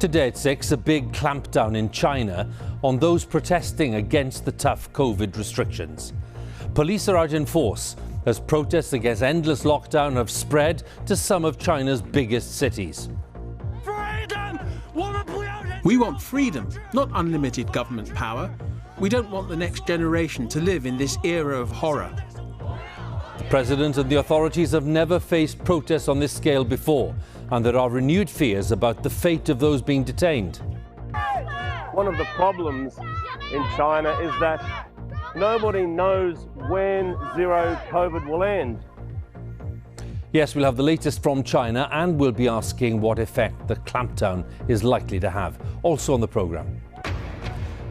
Today at 6, a big clampdown in China on those protesting against the tough COVID restrictions. Police are out in force as protests against endless lockdown have spread to some of China's biggest cities. We want freedom, not unlimited government power. We don't want the next generation to live in this era of horror. The president and the authorities have never faced protests on this scale before, and there are renewed fears about the fate of those being detained. One of the problems in China is that nobody knows when zero COVID will end. Yes, we'll have the latest from China, and we'll be asking what effect the clampdown is likely to have. Also on the programme.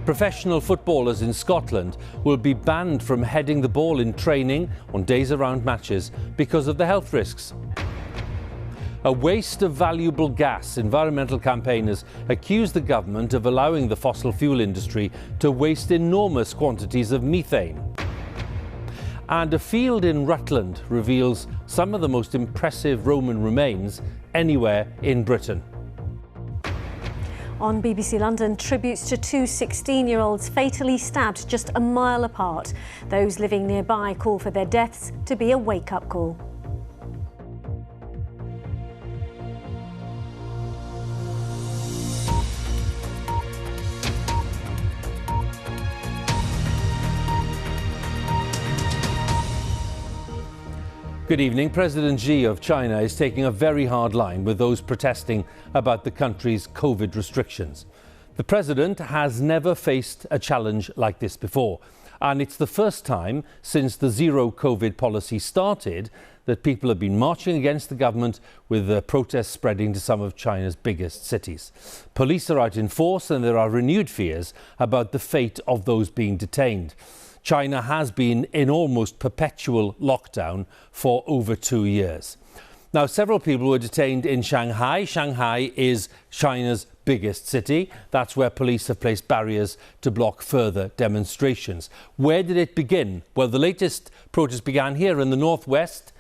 Professional footballers in Scotland will be banned from heading the ball in training on days around matches because of the health risks. A waste of valuable gas. Environmental campaigners accuse the government of allowing the fossil fuel industry to waste enormous quantities of methane. And a field in Rutland reveals some of the most impressive Roman remains anywhere in Britain. On BBC London, tributes to two 16-year-olds fatally stabbed just a mile apart. Those living nearby call for their deaths to be a wake-up call. Good evening. President Xi of China is taking a very hard line with those protesting about the country's COVID restrictions. The president has never faced a challenge like this before, and it's the first time since the zero COVID policy started that people have been marching against the government, with the protests spreading to some of China's biggest cities. Police are out in force, and there are renewed fears about the fate of those being detained. China has been in almost perpetual lockdown for over 2 years. Now, several people were detained in Shanghai. Shanghai is China's biggest city. That's where police have placed barriers to block further demonstrations. Where did it begin? Well, the latest protest began here in the northwest,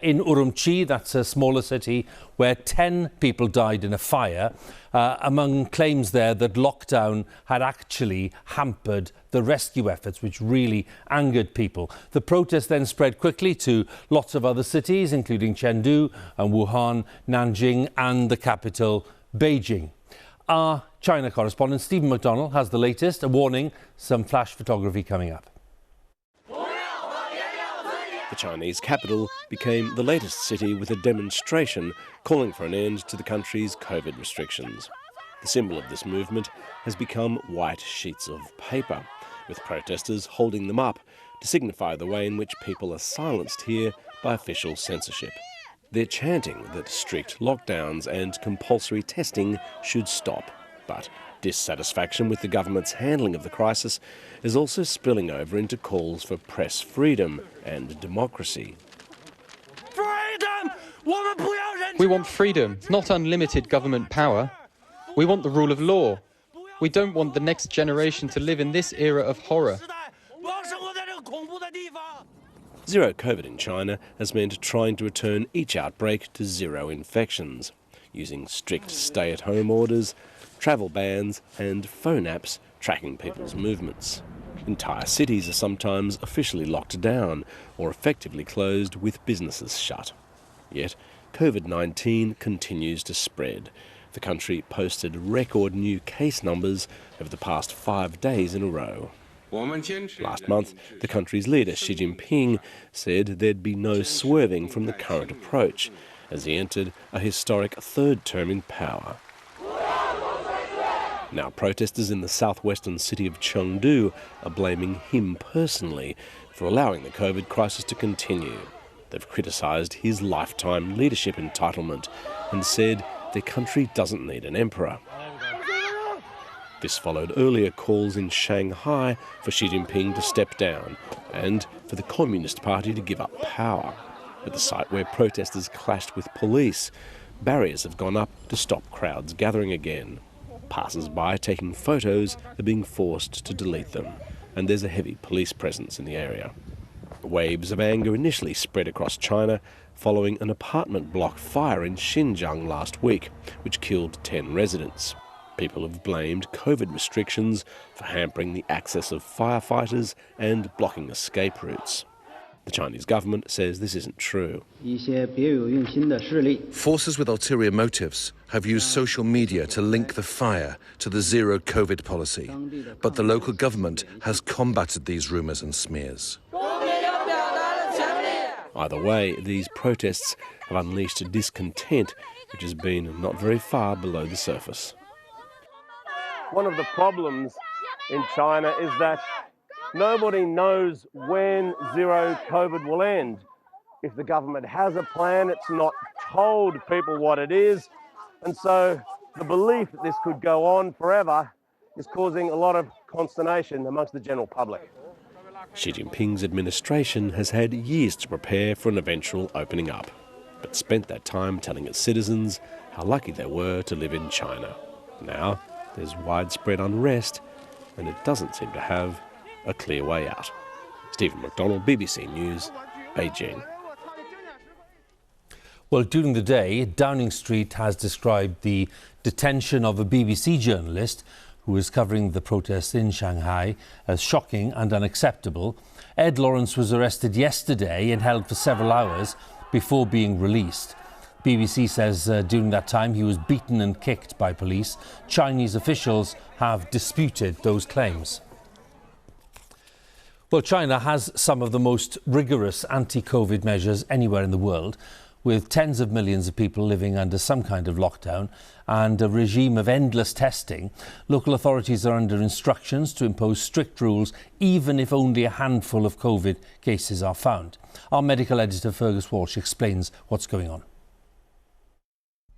in Urumqi. That's a smaller city where 10 people died in a fire, among claims there that lockdown had actually hampered the rescue efforts, which really angered people. The protest then spread quickly to lots of other cities, including Chengdu and Wuhan, Nanjing and the capital, Beijing. Our China correspondent Stephen McDonnell has the latest, a warning, some flash photography coming up. The Chinese capital became the latest city with a demonstration calling for an end to the country's COVID restrictions. The symbol of this movement has become white sheets of paper, with protesters holding them up to signify the way in which people are silenced here by official censorship. They're chanting that strict lockdowns and compulsory testing should stop, but dissatisfaction with the government's handling of the crisis is also spilling over into calls for press freedom and democracy. Freedom! We want freedom, not unlimited government power. We want the rule of law. We don't want the next generation to live in this era of horror. Zero COVID in China has meant trying to return each outbreak to zero infections, using strict stay-at-home orders, travel bans and phone apps tracking people's movements. Entire cities are sometimes officially locked down or effectively closed with businesses shut. Yet COVID-19 continues to spread. The country posted record new case numbers over the past 5 days in a row. Last month, the country's leader, Xi Jinping, said there'd be no swerving from the current approach as he entered a historic third term in power. Now, protesters in the southwestern city of Chengdu are blaming him personally for allowing the COVID crisis to continue. They've criticised his lifetime leadership entitlement and said their country doesn't need an emperor. This followed earlier calls in Shanghai for Xi Jinping to step down and for the Communist Party to give up power. At the site where protesters clashed with police, barriers have gone up to stop crowds gathering again. Passers-by taking photos are being forced to delete them, and there's a heavy police presence in the area. Waves of anger initially spread across China following an apartment block fire in Xinjiang last week, which killed 10 residents. People have blamed COVID restrictions for hampering the access of firefighters and blocking escape routes. The Chinese government says this isn't true. Forces with ulterior motives have used social media to link the fire to the zero COVID policy, but the local government has combated these rumours and smears. Either way, these protests have unleashed discontent, which has been not very far below the surface. One of the problems in China is that nobody knows when zero COVID will end. If the government has a plan, it's not told people what it is. And so the belief that this could go on forever is causing a lot of consternation amongst the general public. Xi Jinping's administration has had years to prepare for an eventual opening up, but spent that time telling its citizens how lucky they were to live in China. Now there's widespread unrest, and it doesn't seem to have a clear way out. Stephen McDonald, BBC News, Beijing. Well, during the day, Downing Street has described the detention of a BBC journalist who was covering the protests in Shanghai as shocking and unacceptable. Ed Lawrence was arrested yesterday and held for several hours before being released. BBC says during that time he was beaten and kicked by police. Chinese officials have disputed those claims. Well, China has some of the most rigorous anti-COVID measures anywhere in the world, with tens of millions of people living under some kind of lockdown and a regime of endless testing. Local authorities are under instructions to impose strict rules, even if only a handful of COVID cases are found. Our medical editor Fergus Walsh explains what's going on.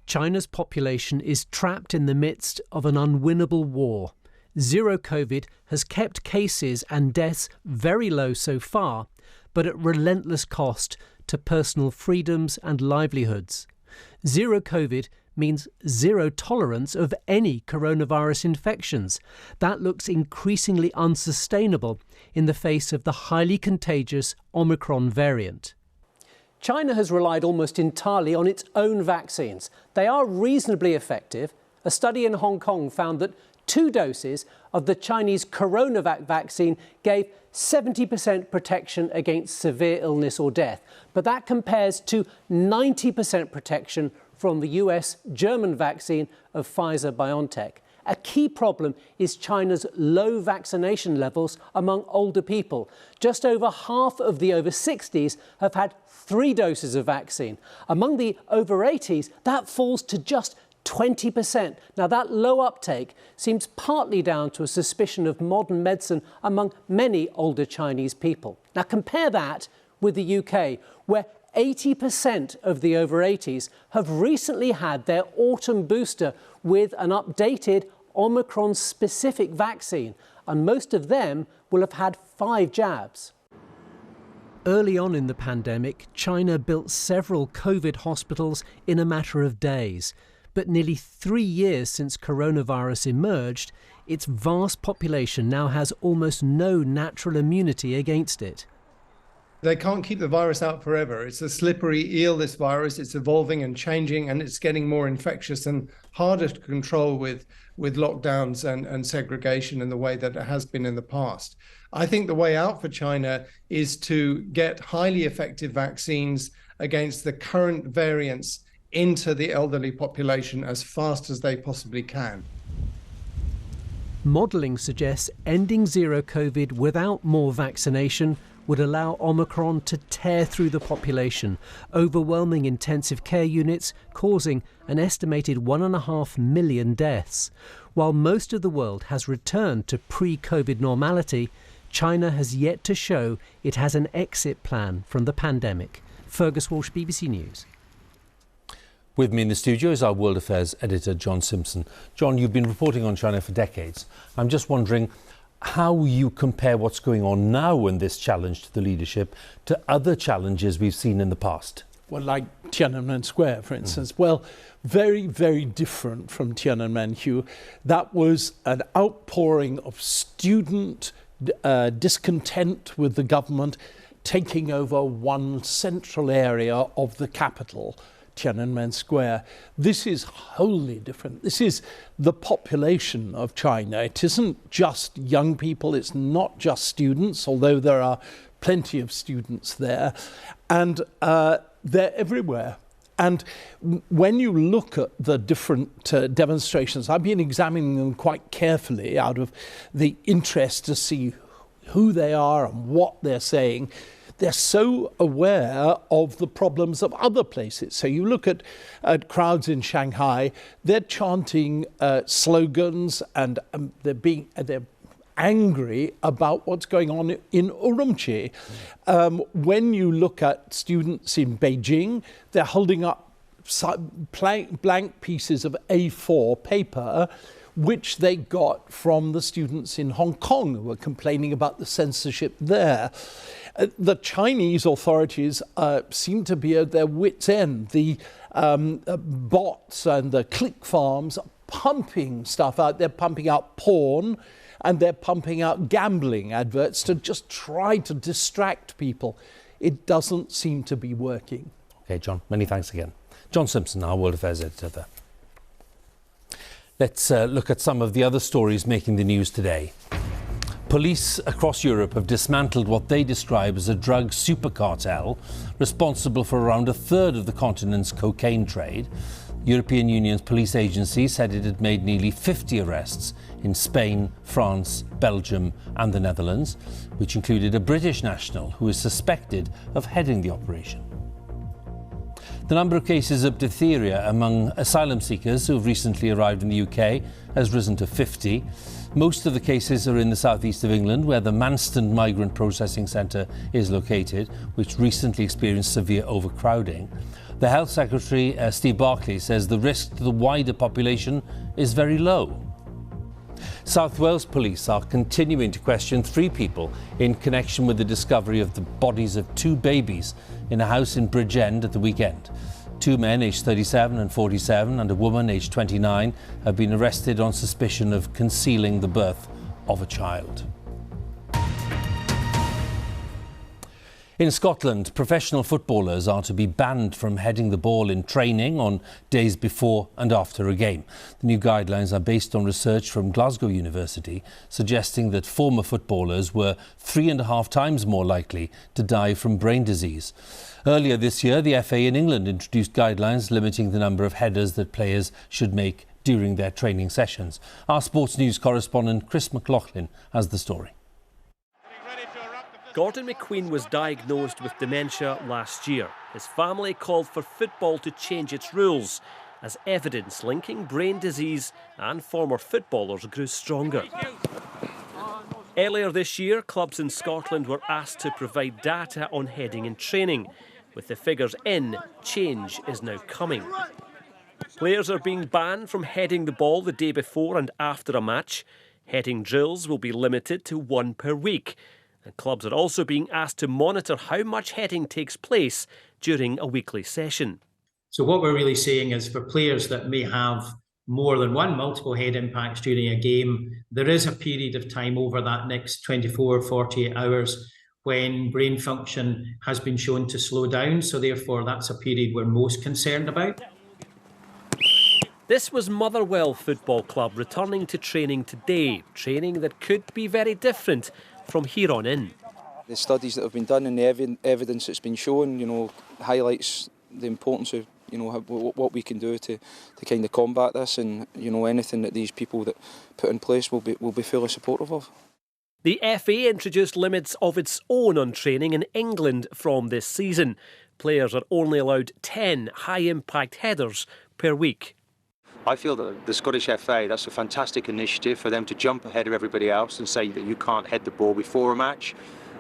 China's population is trapped in the midst of an unwinnable war. Zero COVID has kept cases and deaths very low so far, but at relentless cost to personal freedoms and livelihoods. Zero COVID means zero tolerance of any coronavirus infections. That looks increasingly unsustainable in the face of the highly contagious Omicron variant. China has relied almost entirely on its own vaccines. They are reasonably effective. A study in Hong Kong found that 2 doses of the Chinese CoronaVac vaccine gave 70% protection against severe illness or death. But that compares to 90% protection from the US-German vaccine of Pfizer-BioNTech. A key problem is China's low vaccination levels among older people. Just over half of the over 60s have had 3 doses of vaccine. Among the over 80s, that falls to just 20%. Now, that low uptake seems partly down to a suspicion of modern medicine among many older Chinese people. Now, compare that with the UK, where 80% of the over 80s have recently had their autumn booster with an updated Omicron-specific vaccine, and most of them will have had 5 jabs. Early on in the pandemic, China built several COVID hospitals in a matter of days. But nearly 3 years since coronavirus emerged, its vast population now has almost no natural immunity against it. They can't keep the virus out forever. It's a slippery eel, this virus. It's evolving and changing, and it's getting more infectious and harder to control with lockdowns and segregation in the way that it has been in the past. I think the way out for China is to get highly effective vaccines against the current variants into the elderly population as fast as they possibly can. Modelling suggests ending zero COVID without more vaccination would allow Omicron to tear through the population, overwhelming intensive care units, causing an estimated 1.5 million deaths. While most of the world has returned to pre-COVID normality, China has yet to show it has an exit plan from the pandemic. Fergus Walsh, BBC News. With me in the studio is our World Affairs editor, John Simpson. John, you've been reporting on China for decades. I'm just wondering how you compare what's going on now in this challenge to the leadership to other challenges we've seen in the past. Well, like Tiananmen Square, for instance. Well, very, very different from Tiananmen. That was an outpouring of student discontent with the government taking over one central area of the capital. Tiananmen Square. This is wholly different. This is the population of China. It isn't just young people, it's not just students, although there are plenty of students there, and they're everywhere. And when you look at the different demonstrations, I've been examining them quite carefully out of the interest to see who they are and what they're saying. They're so aware of the problems of other places. So you look at crowds in Shanghai, they're chanting slogans, and they're angry about what's going on in Urumqi. When you look at students in Beijing, they're holding up blank pieces of A4 paper which they got from the students in Hong Kong who were complaining about the censorship there. The Chinese authorities seem to be at their wits' end. The bots and the click farms are pumping stuff out. They're pumping out porn and they're pumping out gambling adverts to just try to distract people. It doesn't seem to be working. OK, John, many thanks again. John Simpson, our World Affairs editor there. Let's look at some of the other stories making the news today. Police across Europe have dismantled what they describe as a drug super cartel responsible for around a third of the continent's cocaine trade. European Union's police agency said it had made nearly 50 arrests in Spain, France, Belgium and the Netherlands, which included a British national who is suspected of heading the operation. The number of cases of diphtheria among asylum seekers who have recently arrived in the UK has risen to 50. Most of the cases are in the southeast of England, where the Manston Migrant Processing Centre is located, which recently experienced severe overcrowding. The Health Secretary, Steve Barclay, says the risk to the wider population is very low. South Wales police are continuing to question 3 people in connection with the discovery of the bodies of 2 babies in a house in Bridgend at the weekend. 2 men aged 37 and 47 and a woman aged 29 have been arrested on suspicion of concealing the birth of a child. In Scotland, professional footballers are to be banned from heading the ball in training on days before and after a game. The new guidelines are based on research from Glasgow University, suggesting that former footballers were 3.5 times more likely to die from brain disease. Earlier this year, the FA in England introduced guidelines limiting the number of headers that players should make during their training sessions. Our sports news correspondent Chris McLaughlin has the story. Gordon McQueen was diagnosed with dementia last year. His family called for football to change its rules as evidence linking brain disease and former footballers grew stronger. Earlier this year, clubs in Scotland were asked to provide data on heading and training. With the figures in, change is now coming. Players are being banned from heading the ball the day before and after a match. Heading drills will be limited to 1 per week. And clubs are also being asked to monitor how much heading takes place during a weekly session. So what we're really saying is for players that may have more than one multiple head impacts during a game, there is a period of time over that next 24, 48 hours when brain function has been shown to slow down. So therefore, that's a period we're most concerned about. This was Motherwell Football Club returning to training today, training that could be very different from here on in. The studies that have been done and the evidence that's been shown, highlights the importance of, what we can do to kind of combat this, and, anything that these people that put in place will be fully supportive of. The FA introduced limits of its own on training in England from this season. Players are only allowed 10 high-impact headers per week. I feel that the Scottish FA, that's a fantastic initiative for them to jump ahead of everybody else and say that you can't head the ball before a match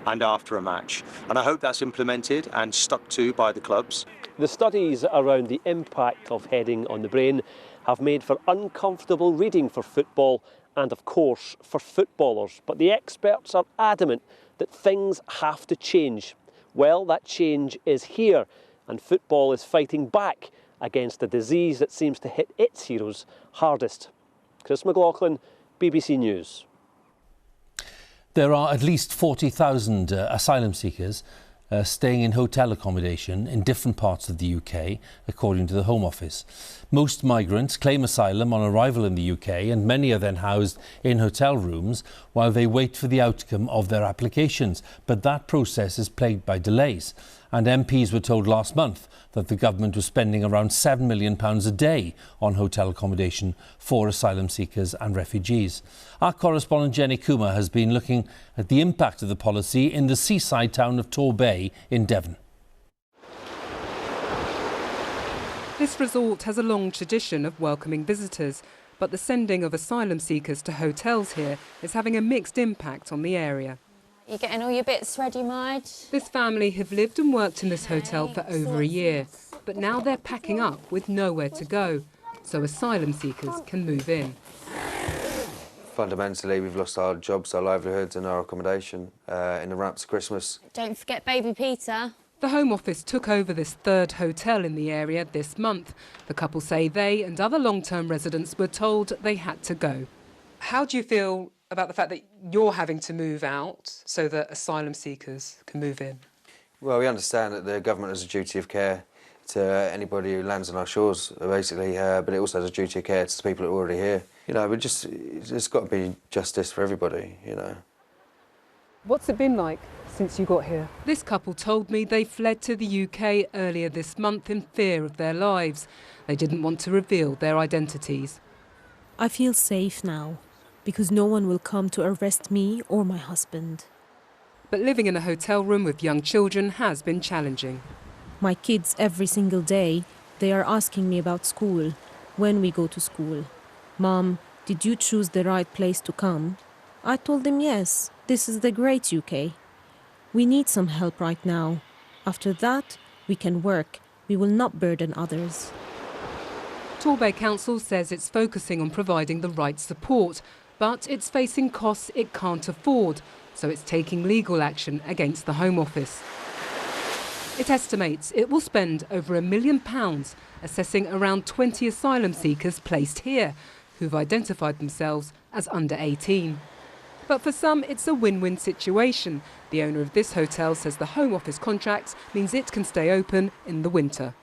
and after a match. And I hope that's implemented and stuck to by the clubs. The studies around the impact of heading on the brain have made for uncomfortable reading for football and, of course, for footballers. But the experts are adamant that things have to change. Well, that change is here, and football is fighting back against a disease that seems to hit its heroes hardest. Chris McLaughlin, BBC News. There are at least 40,000 asylum seekers staying in hotel accommodation in different parts of the UK, according to the Home Office. Most migrants claim asylum on arrival in the UK, and many are then housed in hotel rooms while they wait for the outcome of their applications. But that process is plagued by delays. And MPs were told last month that the government was spending around £7 million a day on hotel accommodation for asylum seekers and refugees. Our correspondent Jenny Kumar has been looking at the impact of the policy in the seaside town of Torbay in Devon. This resort has a long tradition of welcoming visitors, but the sending of asylum seekers to hotels here is having a mixed impact on the area. You're getting all your bits ready, Marge? This family have lived and worked in this hotel for over a year, but now they're packing up with nowhere to go, so asylum seekers can move in. Fundamentally, we've lost our jobs, our livelihoods and our accommodation in the run-up to Christmas. Don't forget baby Peter. The Home Office took over this third hotel in the area this month. The couple say they and other long-term residents were told they had to go. How do you feel about the fact that you're having to move out so that asylum seekers can move in? Well, we understand that the government has a duty of care to anybody who lands on our shores, basically, but it also has a duty of care to the people that are already here. You know, there's got to be justice for everybody, you know. What's it been like since you got here? This couple told me they fled to the UK earlier this month in fear of their lives. They didn't want to reveal their identities. I feel safe now, because no one will come to arrest me or my husband. But living in a hotel room with young children has been challenging. My kids, every single day, they are asking me about school, when we go to school. Mom, did you choose the right place to come? I told them yes, this is the great UK. We need some help right now. After that, we can work. We will not burden others. Torbay Council says it's focusing on providing the right support, but it's facing costs it can't afford, so it's taking legal action against the Home Office. It estimates it will spend over £1 million assessing around 20 asylum seekers placed here, who've identified themselves as under 18. But for some, it's a win-win situation. The owner of this hotel says the Home Office contract means it can stay open in the winter.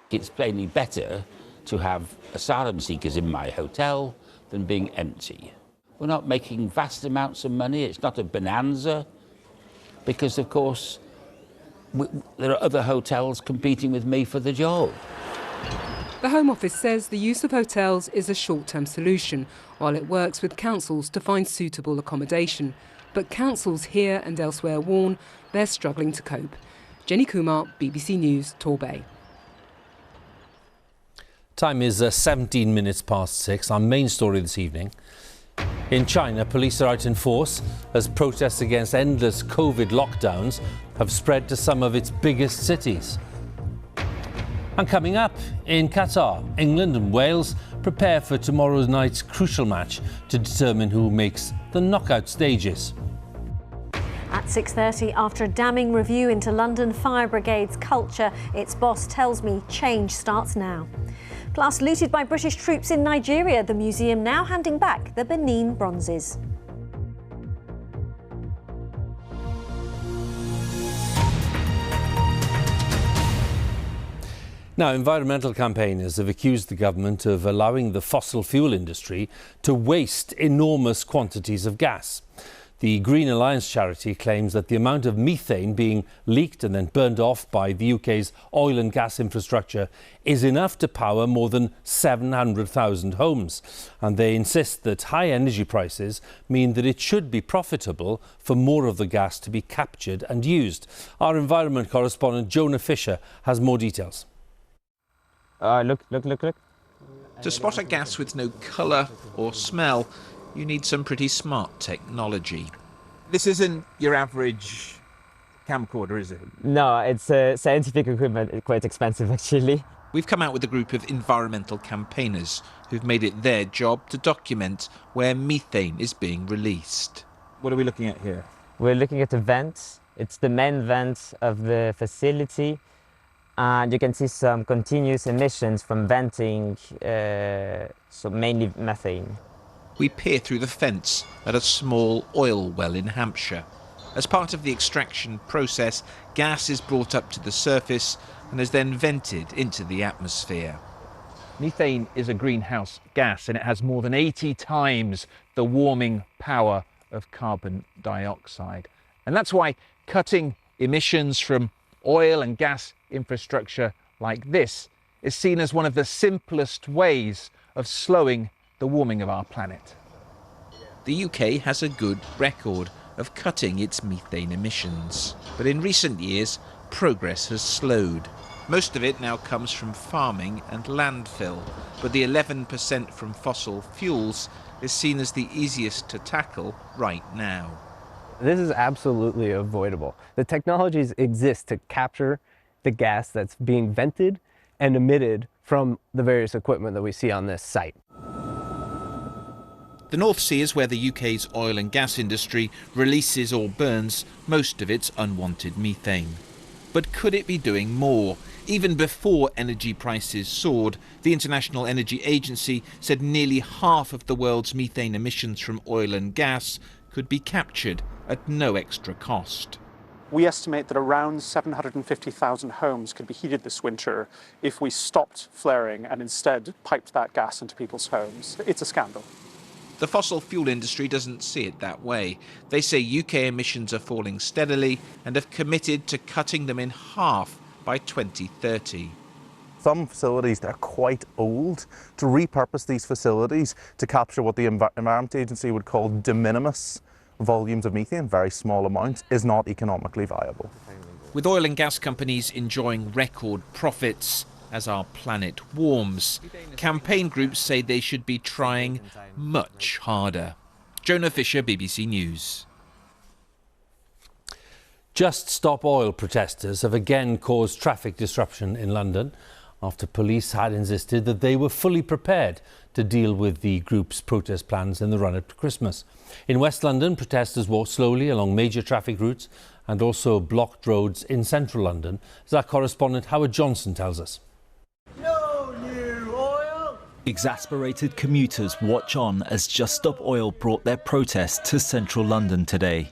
It's plainly better to have asylum seekers in my hotel than being empty. We're not making vast amounts of money. It's not a bonanza because, of course, there are other hotels competing with me for the job. The Home Office says the use of hotels is a short-term solution, while it works with councils to find suitable accommodation. But councils here and elsewhere warn they're struggling to cope. Jenny Kumar, BBC News, Torbay. Time is 17 minutes past 6. Our main story this evening. In China, police are out in force as protests against endless COVID lockdowns have spread to some of its biggest cities. And coming up, in Qatar, England and Wales prepare for tomorrow night's crucial match to determine who makes the knockout stages. At 6:30, after a damning review into London Fire Brigade's culture, its boss tells me change starts now. Plus, looted by British troops in Nigeria, the museum now handing back the Benin bronzes. Now, environmental campaigners have accused the government of allowing the fossil fuel industry to waste enormous quantities of gas. The Green Alliance charity claims that the amount of methane being leaked and then burned off by the UK's oil and gas infrastructure is enough to power more than 700,000 homes. And they insist that high energy prices mean that it should be profitable for more of the gas to be captured and used. Our environment correspondent Jonah Fisher has more details. Look. To spot a gas with no colour or smell, you need some pretty smart technology. This isn't your average camcorder, is it? No, it's scientific equipment, quite expensive actually. We've come out with a group of environmental campaigners who've made it their job to document where methane is being released. What are we looking at here? We're looking at a vent. It's the main vent of the facility. And you can see some continuous emissions from venting, so mainly methane. We peer through the fence at a small oil well in Hampshire. As part of the extraction process, gas is brought up to the surface and is then vented into the atmosphere. Methane is a greenhouse gas and it has more than 80 times the warming power of carbon dioxide. And that's why cutting emissions from oil and gas infrastructure like this is seen as one of the simplest ways of slowing the warming of our planet. The UK has a good record of cutting its methane emissions, but in recent years progress has slowed. Most of it now comes from farming and landfill, but the 11% from fossil fuels is seen as the easiest to tackle right now. This is absolutely avoidable. The technologies exist to capture the gas that's being vented and emitted from the various equipment that we see on this site. The North Sea is where the UK's oil and gas industry releases or burns most of its unwanted methane. But could it be doing more? Even before energy prices soared, the International Energy Agency said nearly half of the world's methane emissions from oil and gas could be captured at no extra cost. We estimate that around 750,000 homes could be heated this winter if we stopped flaring and instead piped that gas into people's homes. It's a scandal. The fossil fuel industry doesn't see it that way. They say UK emissions are falling steadily and have committed to cutting them in half by 2030. Some facilities that are quite old, to repurpose these facilities to capture what the Environment Agency would call de minimis volumes of methane, very small amounts, is not economically viable. With oil and gas companies enjoying record profits as our planet warms, campaign groups say they should be trying much harder. Jonah Fisher, BBC News. Just Stop Oil protesters have again caused traffic disruption in London after police had insisted that they were fully prepared to deal with the group's protest plans in the run-up to Christmas. In West London, protesters walked slowly along major traffic routes and also blocked roads in central London, as our correspondent Howard Johnson tells us. No new oil! Exasperated commuters watch on as Just Stop Oil brought their protest to central London today.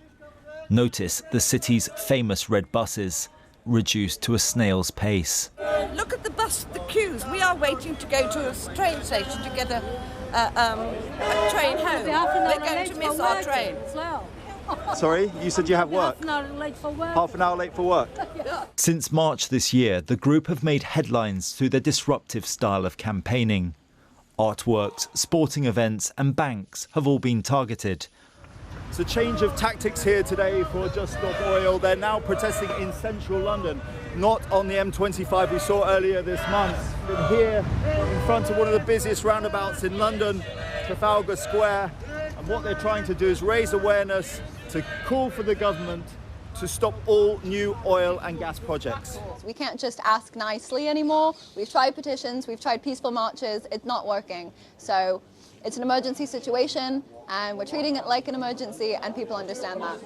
Notice the city's famous red buses, reduced to a snail's pace. Look at the queues. We are waiting to go to a train station to get a train home. We're going to miss our train. Sorry, you said you have work? Half an hour late for work. Half an hour late for work? Since March this year, the group have made headlines through their disruptive style of campaigning. Artworks, sporting events and banks have all been targeted. It's a change of tactics here today for Just Stop Oil. They're now protesting in central London, not on the M25 we saw earlier this month. But here in front of one of the busiest roundabouts in London, Trafalgar Square. And what they're trying to do is raise awareness to call for the government to stop all new oil and gas projects. We can't just ask nicely anymore. We've tried petitions, we've tried peaceful marches, it's not working. So it's an emergency situation and we're treating it like an emergency and people understand that.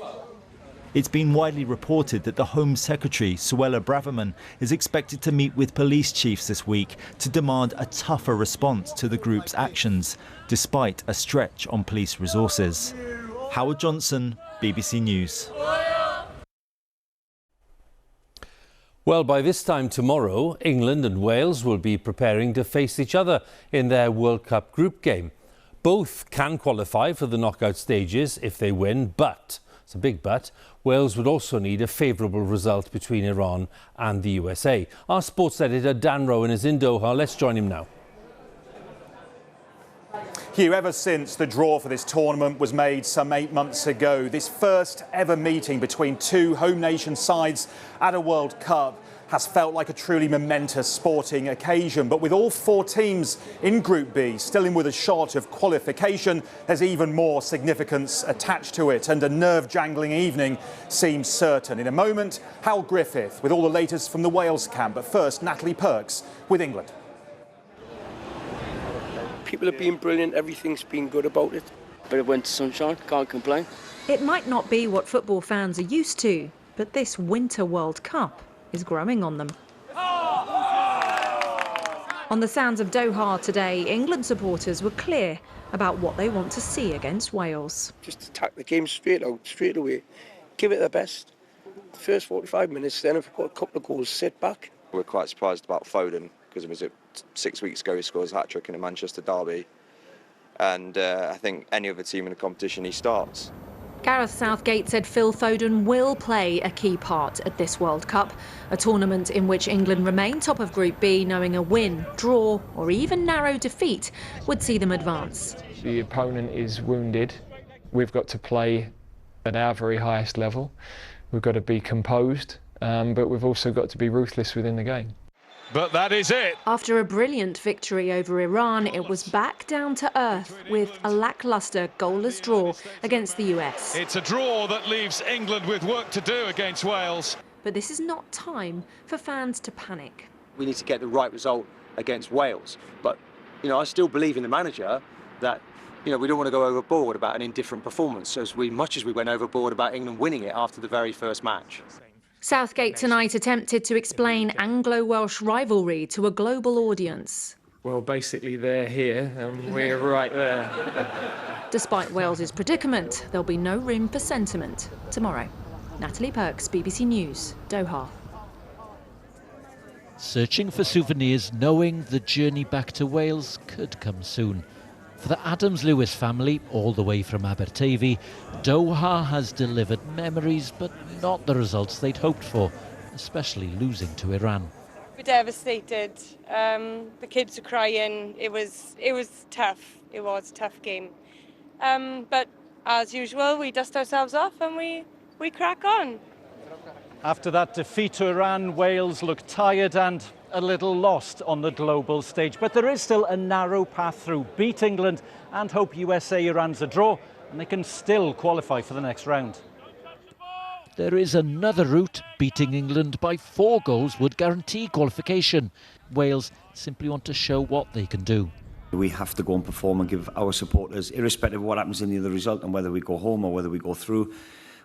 It's been widely reported that the Home Secretary, Suella Braverman, is expected to meet with police chiefs this week to demand a tougher response to the group's actions, despite a stretch on police resources. Howard Johnson, BBC News. Well, by this time tomorrow, England and Wales will be preparing to face each other in their World Cup group game. Both can qualify for the knockout stages if they win, but, it's a big but, Wales would also need a favourable result between Iran and the USA. Our sports editor Dan Rowan is in Doha. Let's join him now. Hugh, ever since the draw for this tournament was made some 8 months ago, this first ever meeting between two home nation sides at a World Cup has felt like a truly momentous sporting occasion. But with all four teams in Group B still in with a shot of qualification, there's even more significance attached to it, and a nerve-jangling evening seems certain. In a moment, Hal Griffith with all the latest from the Wales camp. But first, Natalie Perks with England. People have been brilliant, everything's been good about it. Bit of winter sunshine, can't complain. It might not be what football fans are used to, but this Winter World Cup is growing on them. On the sands of Doha today, England supporters were clear about what they want to see against Wales. Just attack the game straight out, straight away. give it their best. The first 45 minutes, then if we've got a couple of goals, sit back. We're quite surprised about Foden because it was 6 weeks ago he scores a hat-trick in a Manchester derby. And I think any other team in the competition he starts. Gareth Southgate said Phil Foden will play a key part at this World Cup, a tournament in which England remain top of Group B, knowing a win, draw or even narrow defeat would see them advance. The opponent is wounded. We've got to play at our very highest level. We've got to be composed, but we've also got to be ruthless within the game. But that is it. After a brilliant victory over Iran, it was back down to earth with a lacklustre goalless draw against the US. It's a draw that leaves England with work to do against Wales. But this is not time for fans to panic. We need to get the right result against Wales. But, I still believe in the manager that, we don't want to go overboard about an indifferent performance as much as we went overboard about England winning it after the very first match. Southgate tonight attempted to explain Anglo-Welsh rivalry to a global audience. Well, basically they're here and we're right there. Despite Wales's predicament, there'll be no room for sentiment tomorrow. Natalie Perks, BBC News, Doha. Searching for souvenirs, knowing the journey back to Wales could come soon. For the Adams-Lewis family, all the way from Abertavy, Doha has delivered memories, but not the results they'd hoped for, especially losing to Iran. We're devastated. The kids are crying. It was tough. It was a tough game. But as usual, we dust ourselves off and we crack on. After that defeat to Iran, Wales looked tired and a little lost on the global stage. But there is still a narrow path through. Beat England and hope USA Iran's a draw, and they can still qualify for the next round. There is another route. Beating England by 4 goals would guarantee qualification. Wales simply want to show what they can do. We have to go and perform and give our supporters, irrespective of what happens in the other result and whether we go home or whether we go through,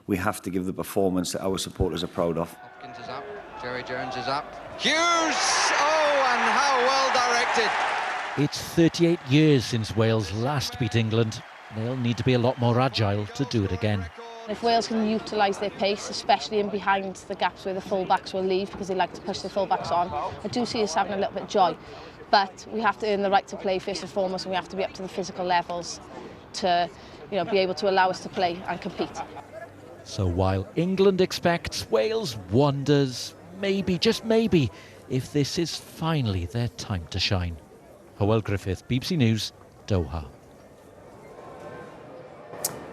we have to give the performance that our supporters are proud of. Hopkins is up, Jerry Jones is up. Hughes! Oh, and how well directed. It's 38 years since Wales last beat England. They'll need to be a lot more agile to do it again. If Wales can utilise their pace, especially in behind the gaps where the full-backs will leave because they like to push the full-backs on, I do see us having a little bit of joy. But we have to earn the right to play first and foremost, and we have to be up to the physical levels to be able to allow us to play and compete. So while England expects, Wales wonders, maybe, just maybe, if this is finally their time to shine. Hywel Griffith, BBC News, Doha.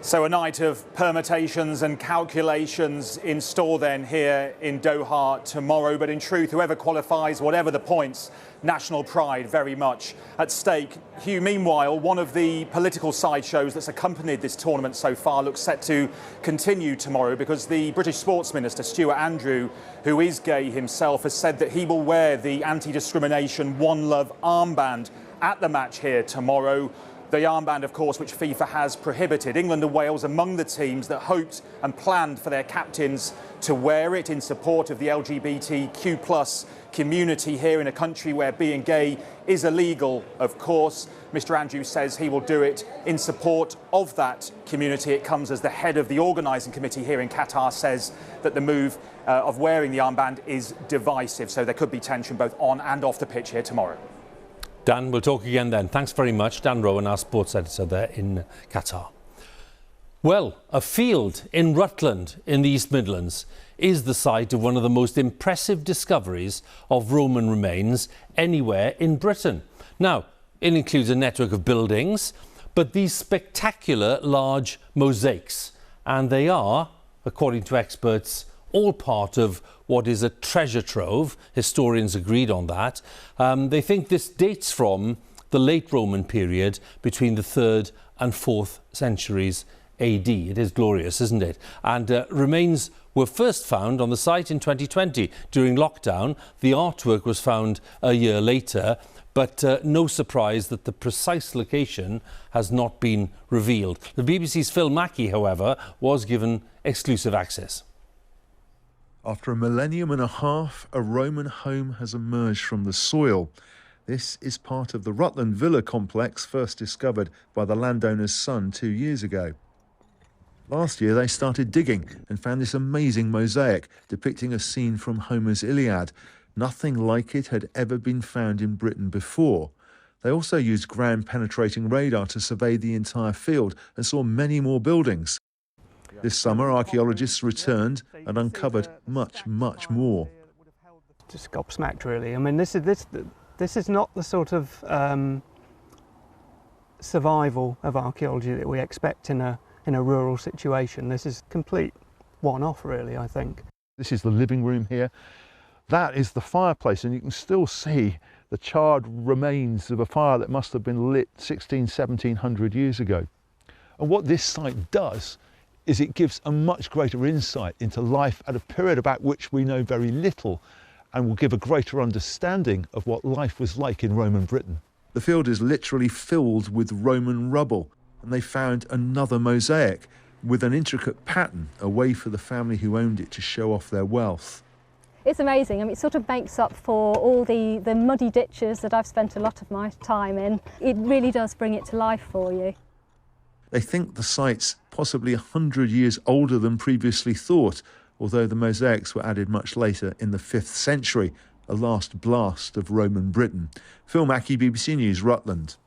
So a night of permutations and calculations in store then here in Doha tomorrow. But in truth, whoever qualifies, whatever the points, national pride very much at stake. Hugh, meanwhile, one of the political sideshows that's accompanied this tournament so far looks set to continue tomorrow because the British Sports Minister, Stuart Andrew, who is gay himself, has said that he will wear the anti-discrimination One Love armband at the match here tomorrow. The armband, of course, which FIFA has prohibited. England and Wales among the teams that hoped and planned for their captains to wear it in support of the LGBTQ+ community here in a country where being gay is illegal, of course. Mr. Andrews says he will do it in support of that community. It comes as the head of the organising committee here in Qatar says that the move of wearing the armband is divisive. So there could be tension both on and off the pitch here tomorrow. Dan, we'll talk again then. Thanks very much. Dan Rowan, our sports editor there in Qatar. Well, a field in Rutland in the East Midlands is the site of one of the most impressive discoveries of Roman remains anywhere in Britain. Now, it includes a network of buildings, but these spectacular large mosaics, and they are, according to experts, all part of what is a treasure trove. Historians agreed on that. They think this dates from the late Roman period between the 3rd and 4th centuries AD. It is glorious, isn't it? And remains were first found on the site in 2020 during lockdown. The artwork was found a year later, but no surprise that the precise location has not been revealed. The BBC's Phil Mackey, however, was given exclusive access. After a millennium and a half, a Roman home has emerged from the soil. This is part of the Rutland Villa complex, first discovered by the landowner's son 2 years ago. Last year they started digging and found this amazing mosaic depicting a scene from Homer's Iliad. Nothing like it had ever been found in Britain before. They also used ground-penetrating radar to survey the entire field and saw many more buildings. This summer, archaeologists returned and uncovered much, much more. Just gobsmacked, really. I mean, this is not the sort of survival of archaeology that we expect in a rural situation. This is complete one-off, really, I think. This is the living room here. That is the fireplace, and you can still see the charred remains of a fire that must have been lit 1700 years ago. And what this site does is it gives a much greater insight into life at a period about which we know very little, and will give a greater understanding of what life was like in Roman Britain. The field is literally filled with Roman rubble, and they found another mosaic with an intricate pattern, a way for the family who owned it to show off their wealth. It's amazing. I mean, it sort of makes up for all the muddy ditches that I've spent a lot of my time in. It really does bring it to life for you. They think the site's possibly 100 years older than previously thought, although the mosaics were added much later in the 5th century, a last blast of Roman Britain. Phil Mackey, BBC News, Rutland.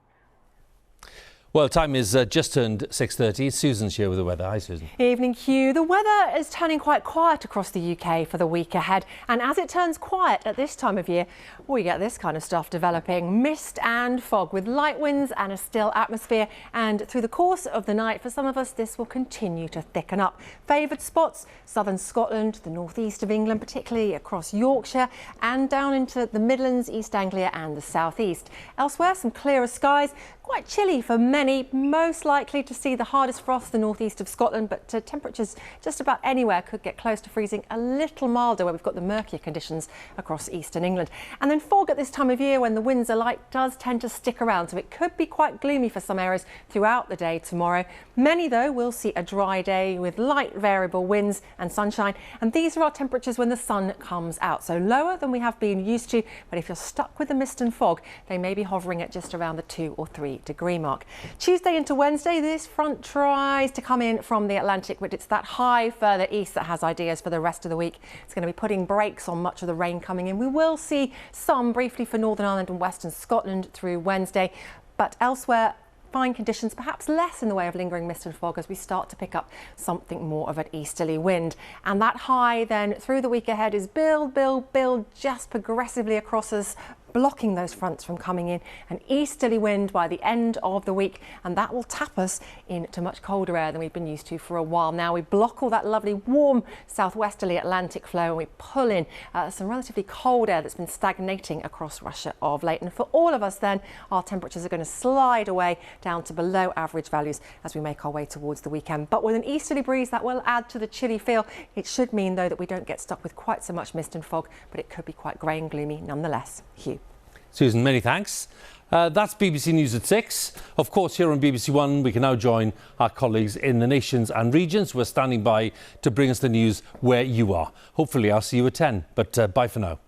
Well, time is just turned 6:30. Susan's here with the weather. Hi, Susan. Evening, Hugh. The weather is turning quite quiet across the UK for the week ahead. And as it turns quiet at this time of year, we get this kind of stuff developing. Mist and fog with light winds and a still atmosphere. And through the course of the night, for some of us, this will continue to thicken up. Favoured spots, southern Scotland, the northeast of England, particularly across Yorkshire and down into the Midlands, East Anglia and the southeast. Elsewhere, some clearer skies. Quite chilly for many, most likely to see the hardest frost the northeast of Scotland, but temperatures just about anywhere could get close to freezing, a little milder where we've got the murkier conditions across eastern England. And then fog at this time of year when the winds are light does tend to stick around, so it could be quite gloomy for some areas throughout the day tomorrow. Many, though, will see a dry day with light variable winds and sunshine, and these are our temperatures when the sun comes out, so lower than we have been used to, but if you're stuck with the mist and fog, they may be hovering at just around the 2 or 3 degree mark. Tuesday into Wednesday, this front tries to come in from the Atlantic, but it's that high further east that has ideas for the rest of the week. It's going to be putting brakes on much of the rain coming in. We will see some briefly for Northern Ireland and Western Scotland through Wednesday, but elsewhere, fine conditions, perhaps less in the way of lingering mist and fog as we start to pick up something more of an easterly wind. And that high then through the week ahead is build just progressively across us, blocking those fronts from coming in. An easterly wind by the end of the week, and that will tap us into much colder air than we've been used to for a while now. We block all that lovely warm southwesterly Atlantic flow and we pull in some relatively cold air that's been stagnating across Russia of late. And for all of us then, our temperatures are going to slide away down to below average values as we make our way towards the weekend. But with an easterly breeze that will add to the chilly feel. It should mean though that we don't get stuck with quite so much mist and fog, but it could be quite grey and gloomy nonetheless. Hugh. Susan, many thanks. That's BBC News at 6. Of course, here on BBC One, we can now join our colleagues in the nations and regions who are standing by to bring us the news where you are. Hopefully, I'll see you at 10, but bye for now.